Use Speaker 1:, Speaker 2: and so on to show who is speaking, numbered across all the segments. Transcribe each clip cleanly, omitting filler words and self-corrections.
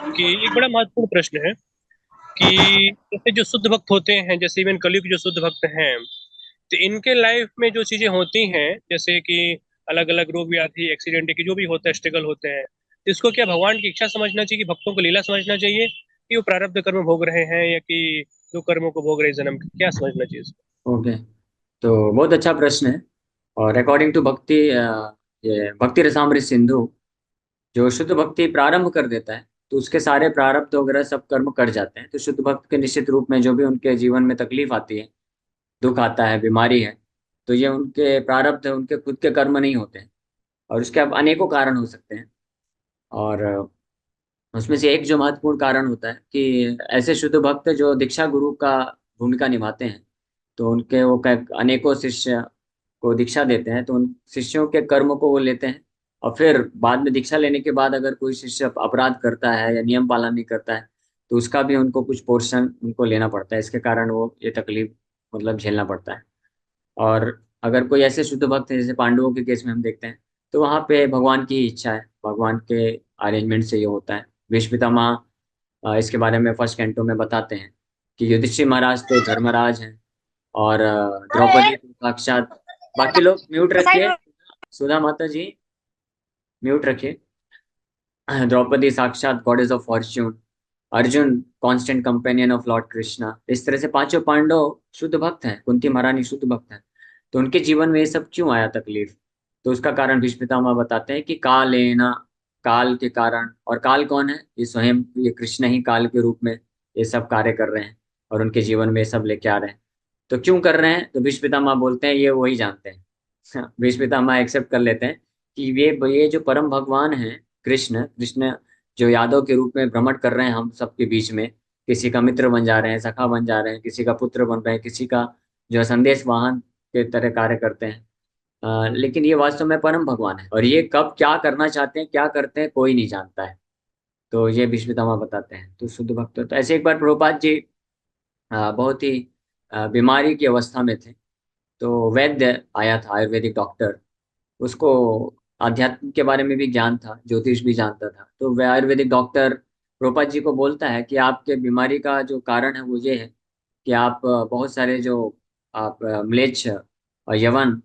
Speaker 1: कि एक बड़ा महत्वपूर्ण प्रश्न है कि जैसे जो शुद्ध भक्त होते हैं, जैसे इवन कलयुग जो शुद्ध भक्त हैं, तो इनके लाइफ में जो चीजें होती हैं, जैसे कि अलग अलग रोग व्याधि एक्सीडेंट की जो भी होता है, स्ट्रगल होते हैं, तो इसको क्या भगवान की इच्छा समझना चाहिए कि भक्तों को लीला समझना चाहिए, कि वो प्रारब्ध कर्म भोग रहे हैं, या कि जो कर्मों को भोग रहे हैं जन्म के, क्या समझना चाहिए इसको?
Speaker 2: ओके। तो बहुत अच्छा प्रश्न है। और अकॉर्डिंग टू भक्ति, ये भक्ति रसामृत सिंधु, जो शुद्ध भक्ति प्रारंभ कर देता है तो उसके सारे प्रारब्ध वगैरह सब कर्म कर जाते हैं। तो शुद्ध भक्त के निश्चित रूप में जो भी उनके जीवन में तकलीफ आती है, दुख आता है, बीमारी है, तो ये उनके प्रारब्ध है, उनके खुद के कर्म नहीं होते हैं। और उसके अब अनेकों कारण हो सकते हैं। और उसमें से एक जो महत्वपूर्ण कारण होता है कि ऐसे शुद्ध भक्त जो दीक्षा गुरु का भूमिका निभाते हैं, तो उनके वो अनेकों शिष्य को दीक्षा देते हैं, तो उन शिष्यों के कर्म को वो लेते हैं। और फिर बाद में दीक्षा लेने के बाद अगर कोई शिष्य अपराध करता है या नियम पालन नहीं करता है, तो उसका भी उनको कुछ पोर्शन उनको लेना पड़ता है। इसके कारण वो ये तकलीफ मतलब झेलना पड़ता है। और अगर कोई ऐसे शुद्ध भक्त है जैसे पांडवों के केस में हम देखते हैं, तो वहाँ पे भगवान की इच्छा है, भगवान के अरेंजमेंट से ये होता है। भीष्म पितामह इसके बारे में फर्स्ट कैंटो में बताते हैं कि युधिष्ठिर महाराज तो धर्मराज हैं, और द्रौपदी तो साक्षात। बाकी लोग म्यूट रखिए। सुधा माता जी म्यूट रखिए। द्रौपदी साक्षात goddess of Fortune, Arjun constant companion of Lord Krishna. इस तरह से पांचों पांडव शुद्ध भक्त हैं, कुंती महारानी शुद्ध भक्त हैं। तो उनके जीवन में ये सब क्यों आया तकलीफ? तो उसका कारण भीष्म पितामह बताते हैं कि काल लेना, काल के कारण। और काल कौन है? ये स्वयं ये कृष्ण ही काल के रूप में ये सब कार्य कर रहे हैं और उनके जीवन में ये सब लेके आ रहे हैं। तो क्यों कर रहे हैं? तो भीष्म पितामह बोलते हैं ये वही जानते हैं। भीष्म पितामह एक्सेप्ट कर लेते हैं कि ये जो परम भगवान हैं, कृष्ण कृष्ण जो यादव के रूप में भ्रमण कर रहे हैं हम सबके बीच में, किसी का मित्र बन जा रहे हैं, सखा बन जा रहे हैं, किसी का पुत्र बन रहे हैं, किसी का जो है संदेश वाहन के तरह कार्य करते हैं। लेकिन ये वास्तव में परम भगवान है, और ये कब क्या करना चाहते हैं, क्या करते हैं, कोई नहीं जानता है। तो ये भीष्म पितामह बताते हैं। तो शुद्ध भक्त तो ऐसे एक बार प्रभुपाद जी बहुत ही बीमारी की अवस्था में थे। तो वैद्य आया था, आयुर्वेदिक डॉक्टर। उसको आध्यात्म के बारे में भी ज्ञान था, ज्योतिष भी जानता था। तो वह आयुर्वेदिक डॉक्टर प्रोपा जी को बोलता है कि आपके बीमारी का जो कारण है वो ये है कि आप बहुत सारे जो आप म्लेच्छ और यवन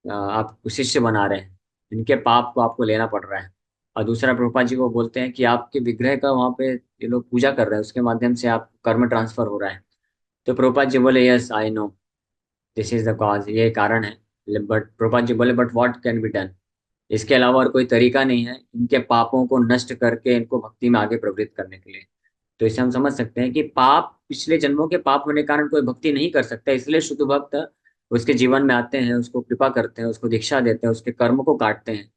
Speaker 2: आप शिष्य बना रहे हैं, इनके पाप को आपको लेना पड़ रहा है। और दूसरा प्रोपा जी को बोलते हैं कि आपके विग्रह का वहाँ पे ये लोग पूजा कर रहे हैं, उसके माध्यम से आप कर्म ट्रांसफर हो रहा है। तो प्रोपा जी बोले yes I know, this is the cause, ये कारण है। बट प्रोपा जी बोले but what can be done, इसके अलावा और कोई तरीका नहीं है इनके पापों को नष्ट करके इनको भक्ति में आगे प्रवृत्त करने के लिए। तो इससे हम समझ सकते हैं कि पाप, पिछले जन्मों के पाप होने के कारण कोई भक्ति नहीं कर सकता। इसलिए शुद्ध भक्त उसके जीवन में आते हैं, उसको कृपा करते हैं, उसको दीक्षा देते हैं, उसके कर्म को काटते हैं,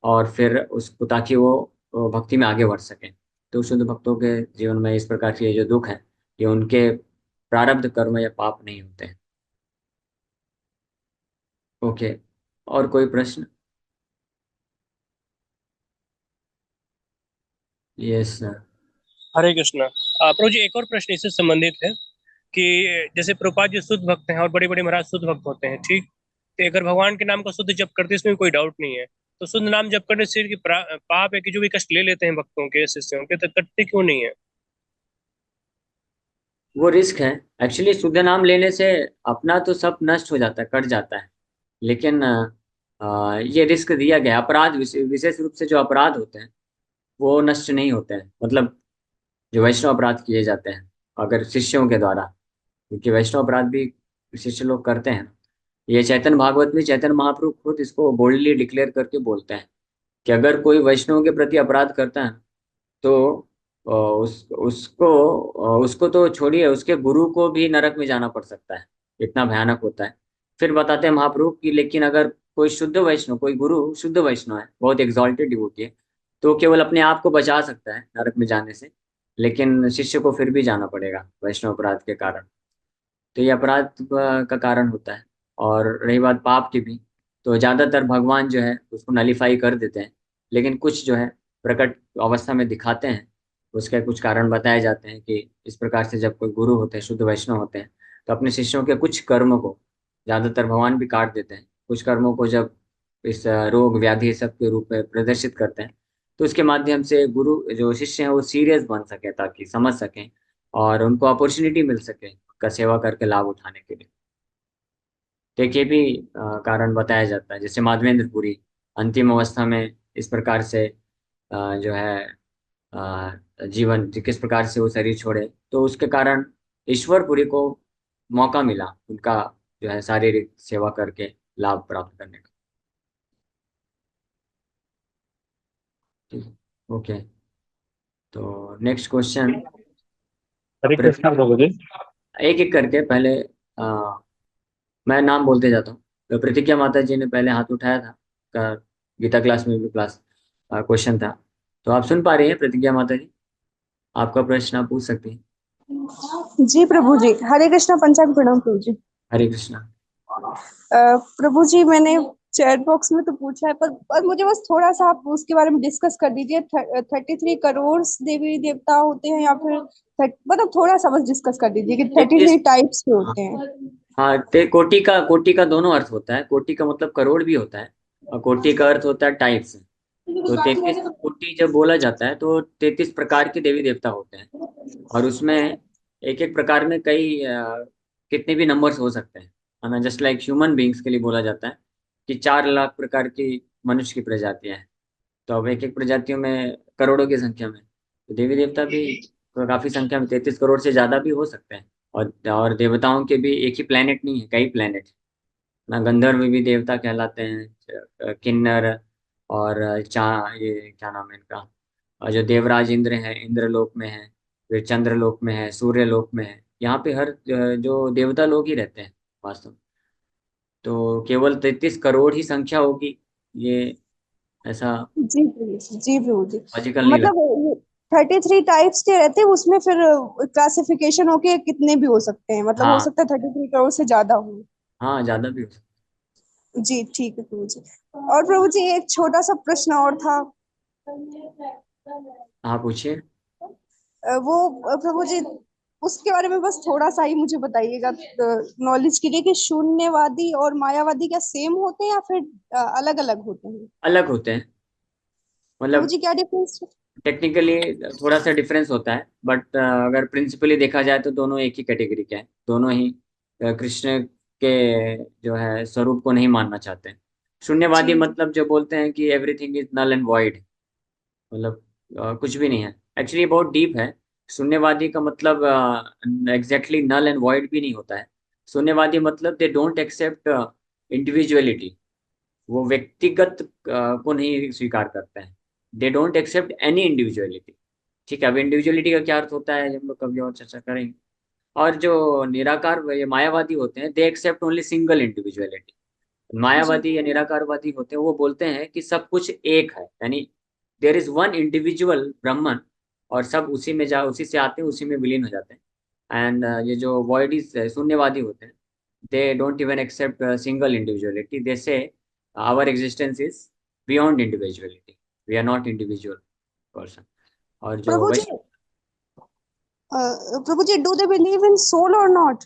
Speaker 2: और फिर उसको ताकि वो भक्ति में आगे बढ़ सके। तो शुद्ध भक्तों के जीवन में इस प्रकार के जो दुख है, ये उनके प्रारब्ध कर्म या पाप नहीं होते हैं। ओके। और कोई प्रश्न? Yes sir.
Speaker 1: हरे कृष्णा। प्रभु जी, एक और प्रश्न इससे संबंधित है कि जैसे प्रभुपाद जी शुद्ध भक्त हैं और बड़े बड़े महाराज शुद्ध भक्त होते हैं, ठीक? तो अगर भगवान के नाम का शुद्ध जप करते हैं, इसमें कोई डाउट नहीं है। तो शुद्ध नाम जप करने से कि पाप है कि जो भी कष्ट ले लेते हैं भक्तों के, शिष्यों के, तो कटते क्यों नहीं है?
Speaker 2: वो रिस्क है। एक्चुअली शुद्ध नाम लेने से अपना तो सब नष्ट हो जाता है, कट जाता है। लेकिन ये रिस्क दिया गया है। अपराध विशेष रूप से जो अपराध होते हैं वो नष्ट नहीं होते हैं। मतलब जो वैष्णव अपराध किए जाते हैं अगर शिष्यों के द्वारा, क्योंकि वैष्णव अपराध भी शिष्य लोग करते हैं। ये चैतन्य भागवत में चैतन्य महाप्रभु खुद इसको बोल्डली डिक्लेयर करके बोलते हैं कि अगर कोई वैष्णव के प्रति अपराध करता है तो उसको तो छोड़िए, उसके गुरु को भी नरक में जाना पड़ सकता है। इतना भयानक होता है। फिर बताते हैं महाप्रभु कि लेकिन अगर कोई शुद्ध वैष्णव, कोई गुरु शुद्ध वैष्णव है, बहुत एग्जॉल्टेड डिवोटी है, तो केवल अपने आप को बचा सकता है नरक में जाने से, लेकिन शिष्य को फिर भी जाना पड़ेगा वैष्णव अपराध के कारण। तो ये अपराध का कारण होता है। और रही बात पाप की भी, तो ज्यादातर भगवान जो है उसको नलीफाई कर देते हैं। लेकिन कुछ जो है प्रकट अवस्था में दिखाते हैं, उसके कुछ कारण बताए जाते हैं कि इस प्रकार से जब कोई गुरु होते हैं, शुद्ध वैष्णव होते हैं, तो अपने शिष्यों के कुछ कर्म को ज्यादातर भगवान भी काट देते हैं। कुछ कर्मों को जब इस रोग व्याधि सब के रूप में प्रदर्शित करते हैं, तो उसके माध्यम से गुरु जो शिष्य हैं वो सीरियस बन सके, ताकि समझ सकें और उनको अपॉर्चुनिटी मिल सके उनका सेवा करके लाभ उठाने के लिए। तो एक ये भी कारण बताया जाता है। जैसे माधवेंद्रपुरी अंतिम अवस्था में इस प्रकार से जो है जीवन किस प्रकार से वो शरीर छोड़े, तो उसके कारण ईश्वरपुरी को मौका मिला उनका जो है शारीरिक सेवा करके लाभ प्राप्त करने का। ठीक है, ओके। तो नेक्स्ट क्वेश्चन,
Speaker 1: हरे कृष्णा प्रभु जी।
Speaker 2: एक एक करके पहले मैं नाम बोलते जाता हूँ। तो प्रतिज्ञा माता जी ने पहले हाथ उठाया था का, गीता क्लास में भी क्लास क्वेश्चन था। तो आप सुन पा रही हैं प्रतिज्ञा माता जी? आपका प्रश्न आप पूछ सकती हैं।
Speaker 3: जी प्रभु जी, हरे कृष्णा, पंचांग प्रणाम प्रभु जी।
Speaker 2: हरे कृष्णा।
Speaker 3: प्रभु जी, मैंने चैट बॉक्स में तो पूछा है, पर मुझे बस थोड़ा सा आप उसके बारे में डिस्कस कर दीजिए। 33 करोड़ देवी देवता होते हैं या फिर मतलब थोड़ा सा बस डिस्कस कर दीजिए कि 33
Speaker 2: 33।
Speaker 3: टाइप्स के
Speaker 2: हाँ
Speaker 3: होते हैं।
Speaker 2: हाँ, कोटि का दोनों अर्थ होता है। कोटि का मतलब करोड़ भी होता है, और कोटि का अर्थ होता है टाइप्स। तो 33 कोटि जब बोला जाता है तो 33 प्रकार के देवी देवता होते हैं, और उसमें एक एक प्रकार में कई कितने भी नंबर्स हो सकते हैं, है ना। जस्ट लाइक ह्यूमन बींग्स के लिए बोला जाता है कि 4 लाख प्रकार की मनुष्य की प्रजातियां हैं। तो अब एक एक प्रजातियों में करोड़ों की संख्या में, तो देवी देवता भी काफी संख्या में 33 करोड़ से ज्यादा भी हो सकते हैं। और देवताओं के भी एक ही प्लेनेट नहीं है, कई प्लेनेट ना। गंधर्व भी देवता कहलाते हैं, किन्नर और ये क्या नाम है इनका, और जो देवराज इंद्र हैं इंद्रलोक में है, फिर चंद्रलोक में है, सूर्यलोक में है। यहाँ पे हर जो देवता लोग ही रहते हैं वास्तव में। तो केवल 33 करोड़ ही संख्या होगी, ये ऐसा
Speaker 3: जी प्रभु जी, जी प्रभु जी।
Speaker 2: लॉजिकल नहीं लगता।
Speaker 3: मतलब 33 टाइप्स के रहते हैं उसमें, फिर क्लासिफिकेशन होके कितने भी हो सकते हैं, मतलब हो
Speaker 2: हाँ
Speaker 3: सकता है 33 करोड़ से ज्यादा हो।
Speaker 2: हाँ, ज्यादा भी हो सकता
Speaker 3: जी ठीक है प्रभु जी। और प्रभु जी, एक छोटा सा प्रश्न और था।
Speaker 2: है। हाँ, पूछिए।
Speaker 3: वो प्रभु जी, उसके बारे में बस थोड़ा सा ही मुझे बताइएगा नॉलेज के लिए, कि शून्यवादी और मायावादी क्या सेम होते हैं या फिर अलग अलग होते हैं?
Speaker 2: अलग होते हैं,
Speaker 3: प्रभु
Speaker 2: मतलब
Speaker 3: जी क्या डिफरेंस?
Speaker 2: टेक्निकली थोड़ा सा डिफरेंस होता है, बट अगर प्रिंसिपली देखा जाए तो दोनों एक ही कैटेगरी के हैं। दोनों ही कृष्ण के जो है स्वरूप को नहीं मानना चाहते हैं।
Speaker 3: जी
Speaker 2: शून्यवादी
Speaker 3: जी
Speaker 2: मतलब जो बोलते हैं कि everything is null and void, मतलब कुछ भी नहीं है। एक्चुअली बहुत डीप है। शून्यवादी का मतलब एग्जैक्टली नल एंड वॉइड भी नहीं होता है। शून्यवादी मतलब दे डोंट एक्सेप्ट इंडिविजुअलिटी, वो व्यक्तिगत को नहीं स्वीकार करते हैं। They don't accept any individuality. ठीक है, अब इंडिविजुअलिटी का क्या अर्थ होता है हम लोग कभी और चर्चा करेंगे। और जो निराकार ये मायावादी होते हैं, they accept only single individuality.
Speaker 3: जी
Speaker 2: मायावादी या निराकारवादी होते हैं, वो बोलते हैं कि सब कुछ एक है, यानी देयर इज वन इंडिविजुअल ब्रह्मन, और सब उसी में जा उसी से आते हैं, उसी में विलीन हो जाते हैं। एंड ये जो वॉइडिस शून्यवादी होते हैं, they don't even accept single individuality. They say our existence is beyond individuality, we are not individual person. और जो
Speaker 3: प्रभु जी,
Speaker 2: वैश्व,
Speaker 3: प्रभु जी, do they believe in soul और नॉट?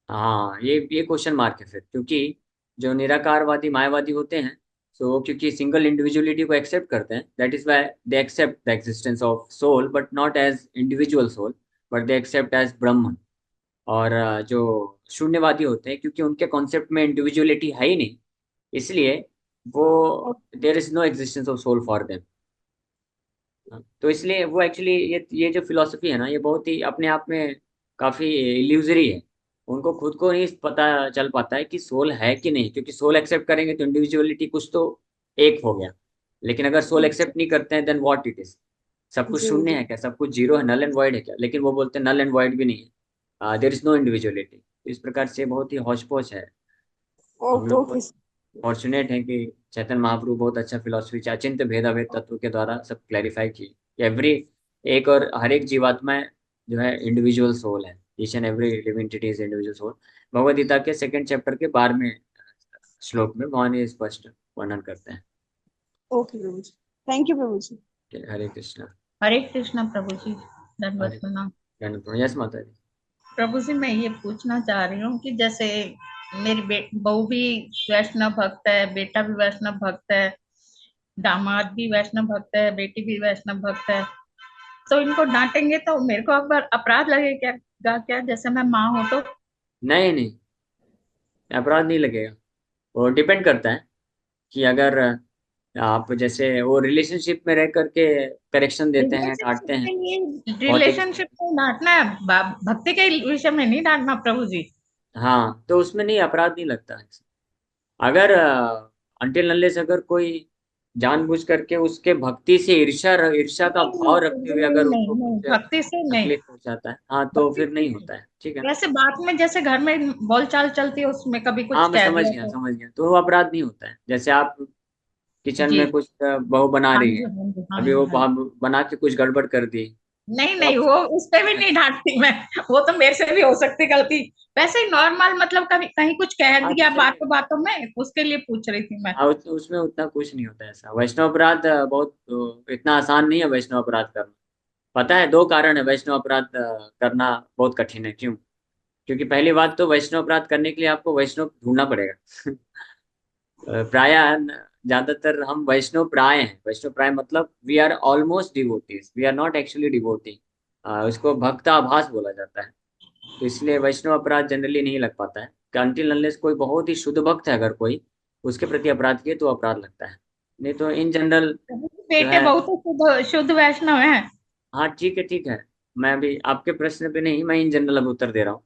Speaker 2: हाँ, ये क्वेश्चन मार्क है फिर, क्योंकि जो निराकारवादी मायावादी होते हैं, सो क्योंकि सिंगल इंडिविजुअलिटी को एक्सेप्ट करते हैं, that is why they accept the existence of soul, but not as individual soul, but they accept as Brahman. और जो शून्यवादी होते हैं, क्योंकि उनके कॉन्सेप्ट में इंडिविजुअलिटी है ही नहीं, इसलिए वो there is no existence of soul for them. तो इसलिए वो एक्चुअली ये जो फिलॉसफी है ना, ये बहुत ही अपने आप में काफी इल्यूजरी है। उनको खुद को नहीं पता चल पाता है कि सोल है कि नहीं, क्योंकि सोल एक्सेप्ट करेंगे तो इंडिविजुअलिटी कुछ तो एक हो गया। लेकिन अगर सोल एक्सेप्ट नहीं करते हैं, देन व्हाट इट इज। सब कुछ
Speaker 3: जी
Speaker 2: शून्य
Speaker 3: जी।
Speaker 2: है क्या, सब कुछ जीरो है, नल एंड वॉइड है क्या? लेकिन वो बोलते हैं नल एंड वॉइड भी नहीं है, देयर इज नो इंडिविजुअलिटी। इस प्रकार से बहुत ही हौच पौच है। हम
Speaker 3: ओके
Speaker 2: लोग
Speaker 3: ओके।
Speaker 2: फॉर्चुनेट है कि चैतन्य महाप्रभु बहुत अच्छा फिलोसफी अचिंत्य भेदाभेद तत्व के द्वारा सब क्लैरिफाई की। एवरी एक और हर एक जीवात्मा जो है इंडिविजुअल सोल है। Each and every living entity is individual soul. Bhagavad Gita के 2nd चैप्टर के 12वें श्लोक में भगवान ये स्पष्ट वर्णन करते हैं।
Speaker 3: ओके प्रभु जी, थैंक यू प्रभु जी।
Speaker 2: हरे कृष्णा।
Speaker 4: हरे कृष्णा प्रभु जी, दंडवत
Speaker 2: हरे
Speaker 4: प्रणाम।
Speaker 2: यस माता जी।
Speaker 4: प्रभु जी, मैं ये पूछना चाह रही हूँ कि जैसे मेरी बहू भी वैष्णव भक्त है, बेटा भी वैष्णव भक्त है, दामाद भी वैष्णव भक्त है, बेटी भी वैष्णव भक्त है, तो इनको डांटेंगे तो मेरे को अगर अपराध लगेगा क्या, जैसे मैं माँ हूँ तो?
Speaker 2: नहीं नहीं, अपराध नहीं लगेगा। वो डिपेंड करता है कि अगर आप जैसे वो रिलेशनशिप में रह करके करेक्शन देते हैं,
Speaker 4: रिलेशनशिप
Speaker 2: डांटते हैं।
Speaker 4: के लिए
Speaker 2: बहुत ही
Speaker 4: रिलेशनशिप को डांटना है, भक्ति के विषय में नहीं डांटना प्रभु जी।
Speaker 2: हाँ, तो उसमें नहीं, अपराध नहीं लगता है। अगर अनटिल अनलेस अगर कोई जानबूझ करके उसके भक्ति से ईर्ष्या ईर्ष्या का
Speaker 4: नहीं
Speaker 2: भाव रखते हुए
Speaker 4: नहीं
Speaker 2: अगर
Speaker 4: नहीं
Speaker 2: उसको
Speaker 4: नहीं,
Speaker 2: कुछ
Speaker 4: भक्ति से नहीं।
Speaker 2: तकलीफ पहुंचाता है, हाँ, तो
Speaker 4: भक्ति
Speaker 2: फिर
Speaker 4: से
Speaker 2: नहीं
Speaker 4: नहीं,
Speaker 2: होता है, ठीक है।
Speaker 4: वैसे बात में जैसे घर में बोलचाल चलती है उसमें कभी
Speaker 2: हाँ,
Speaker 4: कुछ
Speaker 2: मैं
Speaker 4: कह
Speaker 2: समझ
Speaker 4: दिया
Speaker 2: गया
Speaker 4: तो?
Speaker 2: समझ गया, तो वो अपराध नहीं होता है। जैसे आप किचन
Speaker 4: जी।
Speaker 2: में कुछ बहू बना
Speaker 4: हाँ
Speaker 2: रही
Speaker 4: जी
Speaker 2: है,
Speaker 4: हाँ जी हाँ
Speaker 2: अभी
Speaker 4: जी
Speaker 2: वो
Speaker 4: हाँ जी।
Speaker 2: बना के कुछ गड़बड़ कर दी,
Speaker 4: नहीं
Speaker 2: तो
Speaker 4: नहीं,
Speaker 2: आप
Speaker 4: वो उस पे भी नहीं डांटती मैं। वो तो मेरे से भी हो सकती गलती। वैसे ही नॉर्मल, मतलब कभी कहीं कुछ कह
Speaker 2: हाँ, तो
Speaker 4: दिया
Speaker 2: चलेगा।
Speaker 4: बातों बातों में, उसके लिए पूछ रही थी मैं।
Speaker 2: हाँ, उसमें उतना कुछ नहीं होता है ऐसा। वैष्णव अपराध बहुत इतना आसान नहीं है वैष्णव अपराध करना। पता है, दो कारण है वैष्णव अपराध करना बहुत कठिन है। क्यों? क्योंकि पहली बात तो वैष्णव अपराध करने के लिए आपको वैष्णव ढूंढना पड़ेगा। प्राय ज्यादातर हम वैष्णव प्राय हैं। वैष्णव प्राय मतलब we are almost devotees, we are not actually devotee. उसको भक्त आभास बोला जाता है। तो इसलिए वैष्णव अपराध जनरली नहीं लग पाता है। अनटिल अनलेस कोई बहुत ही शुद्ध भक्त है, अगर कोई उसके प्रति अपराध किए तो अपराध लगता है। नहीं तो इन जनरल जो
Speaker 4: बेटे
Speaker 2: है।
Speaker 4: बहुत शुद्ध शुद्ध वैष्णव है।
Speaker 2: हाँ, ठीक है ठीक है। मैं भी आपके प्रश्न पे नहीं, मैं इन जनरल अब उत्तर दे रहा हूँ,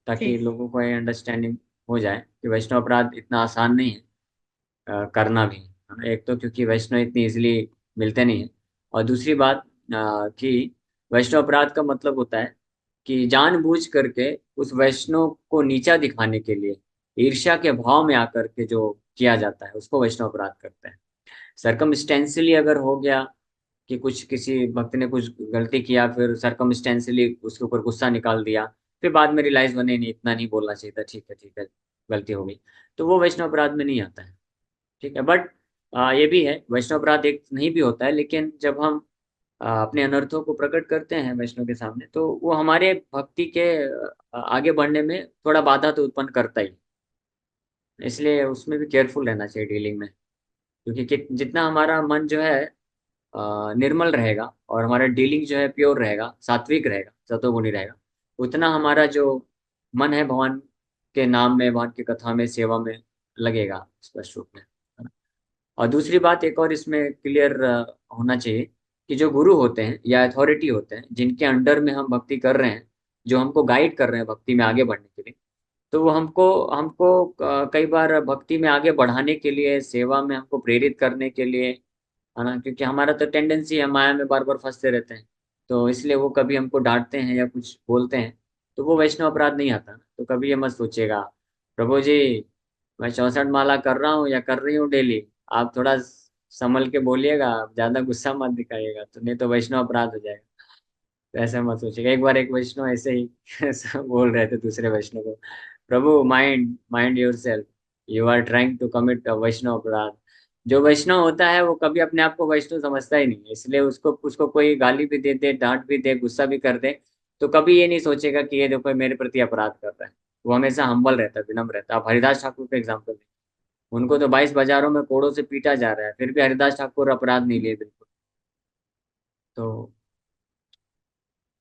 Speaker 2: ताकि
Speaker 4: ठीक।
Speaker 2: लोगों को अंडरस्टैंडिंग हो जाए कि वैष्णव अपराध इतना आसान नहीं है करना भी, है ना। एक तो क्योंकि वैष्णव इतनी इजीली मिलते नहीं है, और दूसरी बात कि वैष्णव अपराध का मतलब होता है कि जानबूझ करके उस वैष्णव को नीचा दिखाने के लिए ईर्ष्या के भाव में आकर के जो किया जाता है उसको वैष्णव अपराध करते हैं। सरकमस्टेंशियली अगर हो गया कि कुछ किसी भक्त ने कुछ गलती किया, फिर सरकमस्टेंशियली उसके ऊपर गुस्सा निकाल दिया, फिर बाद में रियलाइज बने नहीं, इतना नहीं बोलना चाहिए था, ठीक है, गलती हो गई, तो वो वैष्णव अपराध में नहीं आता है, ठीक है। बट ये भी है, वैष्णव अपराध एक नहीं भी होता है, लेकिन जब हम अपने अनर्थों को प्रकट करते हैं वैष्णव के सामने, तो वो हमारे भक्ति के आगे बढ़ने में थोड़ा बाधा तो उत्पन्न करता ही। इसलिए उसमें भी केयरफुल रहना चाहिए डीलिंग में। क्योंकि जितना हमारा मन जो है निर्मल रहेगा, और हमारा डीलिंग जो है प्योर रहेगा, सात्विक रहेगा, सतोगुणी रहेगा, उतना हमारा जो मन है भगवान के नाम में, भगवान की कथा में, सेवा में लगेगा स्पष्ट रूप में, है ना। और दूसरी बात एक और इसमें क्लियर होना चाहिए कि जो गुरु होते हैं या अथॉरिटी होते हैं जिनके अंडर में हम भक्ति कर रहे हैं, जो हमको गाइड कर रहे हैं भक्ति में आगे बढ़ने के लिए, तो वो हमको हमको कई बार भक्ति में आगे बढ़ाने के लिए, सेवा में हमको प्रेरित करने के लिए, है ना। क्योंकि हमारा तो टेंडेंसी है माया में बार बार फंसते रहते हैं, तो इसलिए वो कभी हमको डांटते हैं या कुछ बोलते हैं, तो वो वैष्णव अपराध नहीं आता। तो कभी ये मत सोचिएगा, प्रभु जी मैं 64 माला कर रहा हूँ या कर रही हूँ डेली, आप थोड़ा संभल के बोलिएगा, ज्यादा गुस्सा मत दिखाइएगा, तो नहीं तो वैष्णव अपराध हो जाएगा। तो ऐसा मत सोचिएगा। एक बार एक वैष्णव ऐसे ही ऐसा बोल रहे थे दूसरे वैष्णव को, प्रभु mind mind yourself, you are trying to commit वैष्णव अपराध। जो वैष्णव होता है वो कभी अपने आप को वैष्णव समझता ही नहीं है, इसलिए उसको उसको कोई गाली भी दे दे, डांट भी दे, गुस्सा भी कर दे, तो कभी ये नहीं सोचेगा कि ये देखो मेरे प्रति अपराध कर रहा है। वो हमेशा हम्बल रहता है, विनम्र रहता है। आप हरिदास ठाकुर का एग्जाम्पल दें, उनको तो 22 बाजारों में कोड़ों से पीटा जा रहा है, फिर भी हरिदास ठाकुर अपराध नहीं लिए बिल्कुल। तो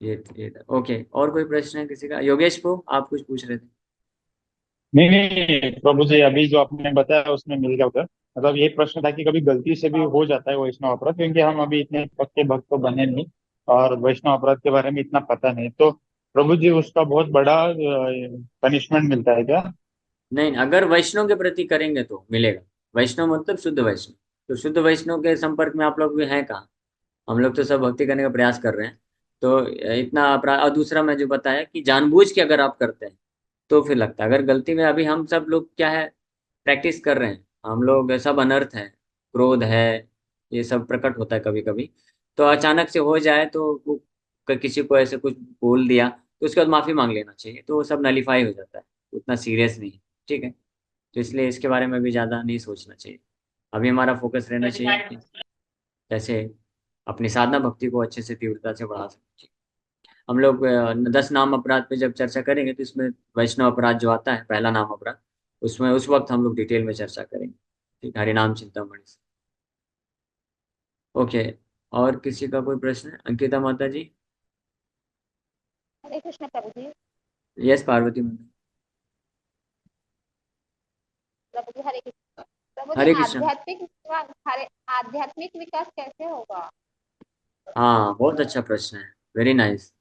Speaker 2: ये ओके। और कोई प्रश्न है किसी का? योगेश को आप कुछ पूछ रहे थे?
Speaker 5: नहीं नहीं प्रभु जी, अभी जो आपने बताया उसमें मिल गया उधर। मतलब ये प्रश्न था कि कभी गलती से भी हो जाता है वैष्णव अपराध, क्योंकि हम अभी इतने पक्के भक्त तो बने नहीं और वैष्णव अपराध के बारे में इतना पता नहीं, तो प्रभु जी उसका बहुत बड़ा पनिशमेंट मिलता है क्या?
Speaker 2: नहीं, अगर वैष्णव के प्रति करेंगे तो मिलेगा। वैष्णव मतलब शुद्ध वैष्णव, तो शुद्ध वैष्णव के संपर्क में आप लोग भी हैं कहाँ? हम लोग तो सब भक्ति करने का प्रयास कर रहे हैं, तो इतना अपराध। और दूसरा मैं जो बताया कि जानबूझ के अगर आप करते हैं तो फिर लगता है। अगर गलती में, अभी हम सब लोग क्या है, प्रैक्टिस कर रहे हैं, हम लोग सब अनर्थ है, क्रोध है, ये सब प्रकट होता है कभी कभी, तो अचानक से हो जाए तो किसी को ऐसे कुछ बोल दिया, तो उसके बाद माफी मांग लेना चाहिए, तो वो सब नलीफाई हो जाता है, उतना सीरियस नहीं है, ठीक है। तो इसलिए इसके बारे में भी ज़्यादा नहीं सोचना चाहिए। अभी हमारा फोकस रहना चाहिए कि कैसे अपनी साधना भक्ति को अच्छे से तीव्रता से बढ़ा सकते हैं। हम लोग 10 नाम अपराध पे जब चर्चा करेंगे तो इसमें वैष्णव अपराध जो आता है, पहला नाम अपराध, उसमें उस वक्त हम लोग डिटेल में चर्चा करेंगे, ठीक, हरिनाम चिंतामणि से। ओके, और किसी का कोई प्रश्न है? अंकिता माता जी?
Speaker 6: हरे कृष्ण प्रभु जी।
Speaker 2: यस, पार्वती माता।
Speaker 6: प्रभु जी हरे कृष्ण। प्रभु जी
Speaker 2: हरे कृष्ण।
Speaker 6: आध्यात्मिक विकास, हरे आध्यात्मिक विकास कैसे होगा?
Speaker 2: हाँ, बहुत अच्छा प्रश्न है, वेरी नाइस।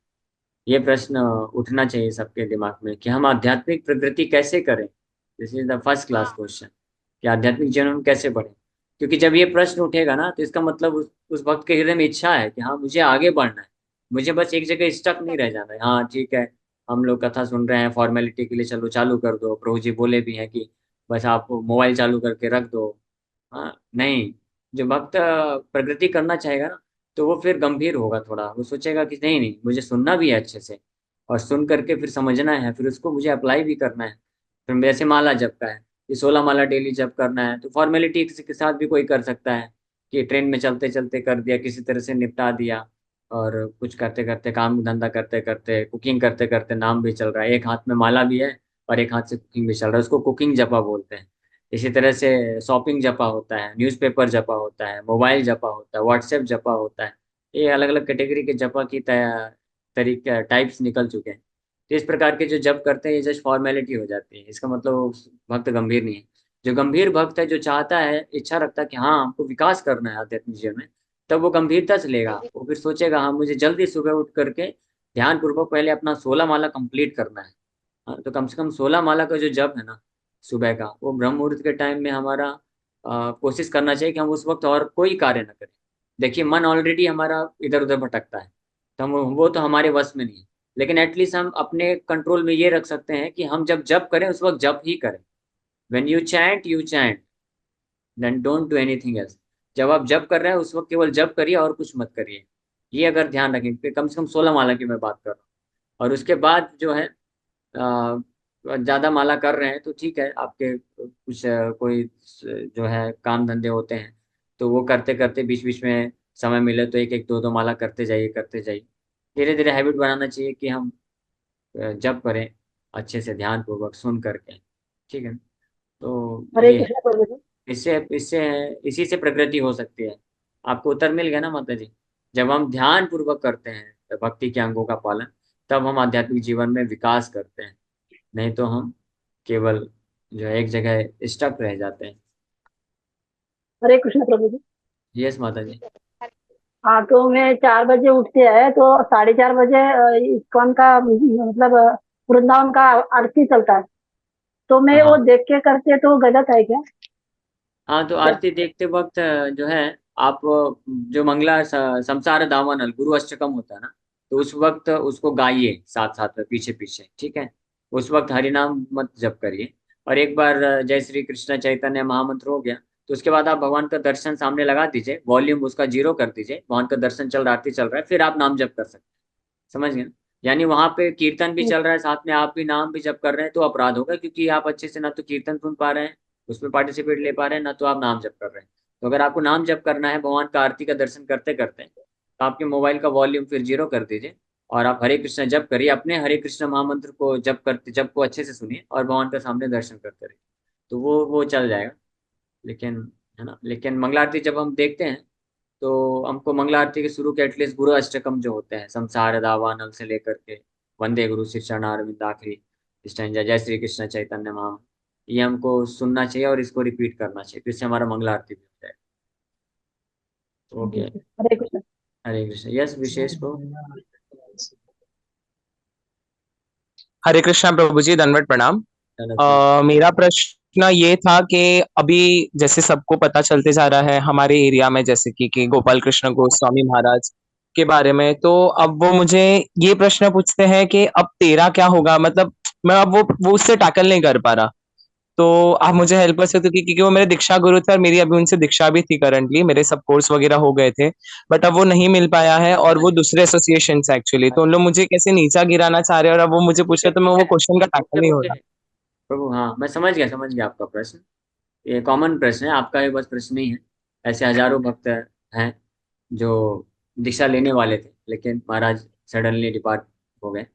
Speaker 2: ये प्रश्न उठना चाहिए सबके दिमाग में कि हम आध्यात्मिक प्रगति कैसे करें। This is the first class
Speaker 6: हाँ
Speaker 2: क्वेश्चन कि आध्यात्मिक जीवन में कैसे बढ़े। क्योंकि जब ये प्रश्न उठेगा ना, तो इसका मतलब उस भक्त के हृदय में इच्छा है कि हाँ, मुझे आगे बढ़ना है, मुझे बस एक जगह स्टक नहीं रह जाना है। हाँ ठीक है, हम लोग कथा सुन रहे हैं फॉर्मेलिटी के लिए, चलो चालू कर दो। प्रभु जी बोले भी हैं कि बस आप मोबाइल चालू करके रख दो। हाँ नहीं, जो भक्त प्रगति करना चाहेगा ना, तो वो फिर गंभीर होगा थोड़ा। वो सोचेगा कि नहीं नहीं, मुझे सुनना भी है अच्छे से, और सुन करके फिर समझना है, फिर उसको मुझे अप्लाई भी करना है। फिर जैसे माला जप का है कि 16 माला डेली जप करना है, तो फॉर्मेलिटी किसी के साथ भी कोई कर सकता है कि ट्रेन में चलते चलते कर दिया, किसी तरह से निपटा दिया। और कुछ करते करते, काम धंधा करते करते, कुकिंग करते करते नाम भी चल रहा है, एक हाथ में माला भी है और एक हाथ से कुकिंग भी चल रहा है, उसको कुकिंग जपा बोलते हैं। इसी तरह से शॉपिंग जपा होता है, न्यूज़पेपर जपा होता है, मोबाइल जपा होता है, व्हाट्सएप जपा होता है। ये अलग अलग कैटेगरी के जपा की तरीके टाइप्स निकल चुके हैं। तो इस प्रकार के जो जप करते हैं, ये जस्ट फॉर्मेलिटी हो जाती है। इसका मतलब वो भक्त गंभीर नहीं है। जो गंभीर भक्त है, जो चाहता है, इच्छा रखता है कि हाँ हमको विकास करना है आध्यात्मिक जीवन में, तब वो गंभीरता से लेगा।
Speaker 6: जी
Speaker 2: वो फिर सोचेगा हाँ, मुझे जल्दी सुबह उठ करके ध्यान पूर्वक पहले अपना 16 माला कंप्लीट करना है। हाँ, तो कम से कम 16 माला का जो जप है ना सुबह का, वो ब्रह्म मुहूर्त के टाइम में हमारा कोशिश करना चाहिए कि हम उस वक्त और कोई कार्य ना करें। देखिए, मन ऑलरेडी हमारा इधर उधर भटकता है, तो हम वो तो हमारे वश में नहीं है। लेकिन एटलीस्ट हम अपने कंट्रोल में ये रख सकते हैं कि हम जब जप करें उस वक्त जप ही करें। When you chant, then don't do anything else. जब आप जप कर रहे हैं उस वक्त केवल जप करिए और कुछ मत करिए। ये अगर ध्यान रखें, फिर कम से कम 16 माला की मैं बात कर रहा हूँ। और उसके बाद जो है, ज़्यादा माला कर रहे हैं तो ठीक है, आपके कुछ कोई जो है काम धंधे होते हैं, तो वो करते करते बीच बीच में समय मिले तो एक एक दो दो माला करते जाइए, करते जाइए। धीरे धीरे हैबिट बनाना चाहिए कि हम जप करें अच्छे से, ध्यान पूर्वक सुन करके। ठीक है, तो
Speaker 7: हरे
Speaker 2: ये है।
Speaker 7: कृष्ण प्रभु जी।
Speaker 2: इससे इससे इसी से प्रगति हो सकती है। आपको उत्तर मिल गया ना माता जी? जब हम ध्यान पूर्वक करते हैं तो भक्ति के अंगों का पालन, तब हम आध्यात्मिक जीवन में विकास करते हैं। नहीं तो हम केवल जो है एक जगह स्टक रह जाते हैं।
Speaker 7: हरे कृष्ण प्रभु जी।
Speaker 2: यस माता जी।
Speaker 7: हाँ, तो मैं 4 बजे उठते हैं, तो 4:30 बजे इस्कॉन का मतलब वृंदावन का आरती चलता है, तो मैं वो
Speaker 2: हाँ
Speaker 7: देख के करते तो गलत है क्या?
Speaker 2: हाँ, तो आरती देखते वक्त जो है आप जो मंगला संसार दावानल गुरु अष्टकम होता है ना, तो उस वक्त उसको गाइए साथ साथ में, पीछे पीछे। ठीक है, उस वक्त हरिनाम मत जप करिए। और एक बार जय श्री कृष्ण चैतन्य महामंत्र हो गया, तो उसके बाद आप भगवान का दर्शन सामने लगा दीजिए, वॉल्यूम उसका 0 कर दीजिए, भगवान का दर्शन चल रहा, आरती चल रहा है, फिर आप नाम जप कर सकते हैं। समझ गए ना? यानी वहां पे कीर्तन भी चल रहा है साथ में, आप भी नाम भी जप कर रहे हैं, तो अपराध होगा, क्योंकि आप अच्छे से ना तो कीर्तन सुन पा रहे हैं, उसमें पार्टिसिपेट ले पा रहे हैं, ना तो आप नाम जप कर रहे हैं। तो अगर आपको नाम जप करना है भगवान का आरती का दर्शन करते करते, तो आपके मोबाइल का वॉल्यूम फिर 0 कर दीजिए, और आप हरे कृष्ण जप करिए, अपने हरे कृष्ण महामंत्र को जप करते, जप को अच्छे से सुनिए और भगवान का सामने दर्शन करते रहिए, तो वो चल जाएगा। लेकिन है ना, लेकिन मंगला आरती जब हम देखते हैं, तो हमको मंगला आरती के शुरू के एटलीस्ट गुरु अष्टकम जो होते हैं, संसार दावानल से लेकर के वंदे गुरु श्री चरणारविंद आखिरी स्टैंजा, जय श्री कृष्ण चैतन्य महाम, ये हमको सुनना चाहिए और इसको रिपीट करना चाहिए, तो इससे हमारा मंगला आरती भी हो जाए। ओके।
Speaker 7: हरे कृष्ण।
Speaker 2: हरे कृष्ण। यस, विशेष को।
Speaker 8: हरे कृष्णा प्रभु जी, दंडवत प्रणाम। मेरा प्रश्न ये था कि अभी जैसे सबको पता चलते जा रहा है हमारे एरिया में, जैसे कि गोपाल कृष्ण गोस्वामी महाराज के बारे में, तो अब वो मुझे ये प्रश्न पूछते हैं कि अब तेरा क्या होगा। मतलब मैं अब वो उससे टैकल नहीं कर पा रहा। तो आप मुझे हेल्प कर सकते हो क्योंकि वो मेरे दीक्षा गुरु थे और मेरी अभी उनसे दीक्षा भी थी, करंटली मेरे सब कोर्स वगैरह हो गए थे, बट अब वो नहीं मिल पाया है और वो दूसरे एसोसिएशन से एक्चुअली, तो उन लोग मुझे कैसे नीचा गिराना चाह रहे हैं और अब वो मुझे पूछ रहे, तो मैं वो क्वेश्चन का टैकल नहीं हो रहा।
Speaker 2: प्रभु, हाँ मैं समझ गया आपका प्रश्न। ये कॉमन प्रश्न है, आपका ही बस प्रश्न नहीं है। ऐसे हजारों भक्त हैं जो दीक्षा लेने वाले थे, लेकिन महाराज सडनली डिपार्ट हो गए।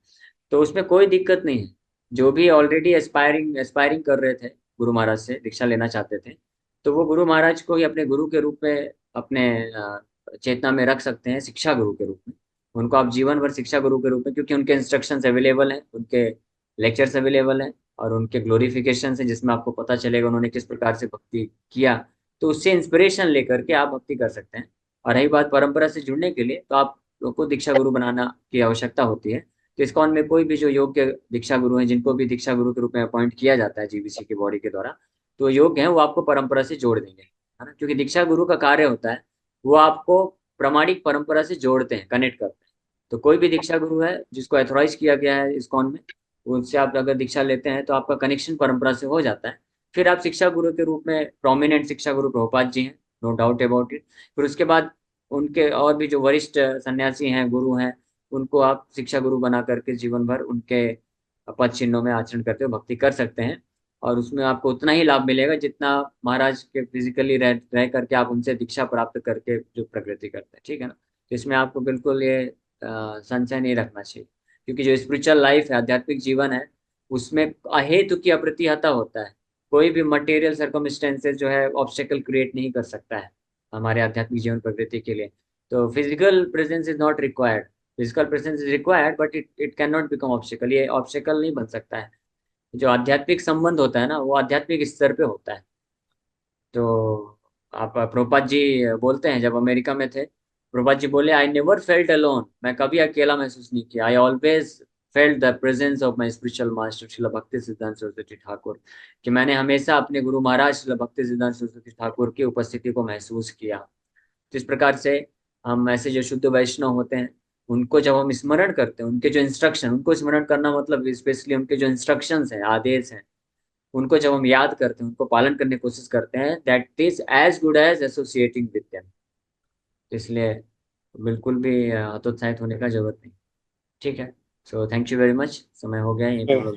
Speaker 2: तो उसमें कोई दिक्कत नहीं है। जो भी ऑलरेडी एस्पायरिंग एस्पायरिंग कर रहे थे, गुरु महाराज से दीक्षा लेना चाहते थे, तो वो गुरु महाराज को ही अपने गुरु के रूप में अपने चेतना में रख सकते हैं शिक्षा गुरु के रूप में। उनको आप जीवन भर शिक्षा गुरु के रूप में, क्योंकि उनके इंस्ट्रक्शंस अवेलेबल हैं, उनके लेक्चर्स अवेलेबल हैं और उनके ग्लोरिफिकेशन है, जिसमें आपको पता चलेगा उन्होंने किस प्रकार से भक्ति किया। तो उससे इंस्पिरेशन लेकर के आप भक्ति कर सकते हैं। और रही बात परंपरा से जुड़ने के लिए, तो आप को दीक्षा गुरु बनाना की आवश्यकता होती है। तो इस्कॉन में कोई भी जो योग्य दीक्षा गुरु हैं, जिनको भी दीक्षा गुरु के रूप में अपॉइंट किया जाता है जीबीसी की बॉडी के द्वारा, तो योग्य हैं, वो आपको परंपरा से जोड़ देंगे, है ना। क्योंकि दीक्षा गुरु का कार्य होता है वो आपको प्रामाणिक परंपरा से जोड़ते हैं, कनेक्ट करते हैं। तो कोई भी दीक्षा गुरु है जिसको एथोराइज किया गया है इस्कॉन में, उनसे आप अगर दीक्षा लेते हैं तो आपका कनेक्शन परंपरा से हो जाता है। फिर आप शिक्षा गुरु के रूप में, प्रोमिनेंट शिक्षा गुरु प्रभुपाद जी हैं, नो डाउट अबाउट इट। फिर उसके बाद उनके और भी जो वरिष्ठ सन्यासी हैं, गुरु हैं, उनको आप शिक्षा गुरु बना करके जीवन भर उनके पद चिन्हों में आचरण करते हुए भक्ति कर सकते हैं। और उसमें आपको उतना ही लाभ मिलेगा जितना महाराज के फिजिकली रह करके आप उनसे दीक्षा प्राप्त करके जो प्रकृति करते हैं, ठीक है ना। तो इसमें आपको बिल्कुल ये संशय नहीं रखना चाहिए, क्योंकि जो स्पिरिचुअल लाइफ है, आध्यात्मिक जीवन है, उसमें अहेतु की अप्रतिहता होता है। कोई भी मटेरियल सर्कमस्टेंसेस जो है ऑब्स्टेकल क्रिएट नहीं कर सकता है हमारे आध्यात्मिक जीवन प्रकृति के लिए। तो physical presence is not required, physical presence is required, but it can not become obstacle. ये ऑब्स्टेकल नहीं बन सकता है। जो आध्यात्मिक संबंध होता है ना, वो आध्यात्मिक स्तर पे होता है। तो आप प्रभुपाद जी बोलते हैं, जब अमेरिका में थे, प्रभुपाद जी बोले, आई नेवर फेल्ट अलोन, मैं कभी अकेला महसूस नहीं किया। I always felt the presence of my spiritual master Srila भक्ति सिद्धांत सरस्वती ठाकुर, कि मैंने हमेशा अपने गुरु महाराज श्रील भक्ति सिद्धांत सरस्वती ठाकुर की उपस्थिति को महसूस किया। तो इस प्रकार से हम ऐसे जो शुद्ध वैष्णव होते हैं, उनको जब हम स्मरण करते हैं, उनके जो इंस्ट्रक्शन, उनको स्मरण करना मतलब स्पेशली उनके जो इंस्ट्रक्शंस हैं, आदेश हैं, उनको जब हम याद करते हैं, उनको पालन करने की कोशिश करते हैं, that is as good as associating with them. तो इसलिए बिल्कुल भी हतोत्साहित होने का जरूरत नहीं, ठीक है। So thank you very much, समय हो गया, यहीं पे हम लोग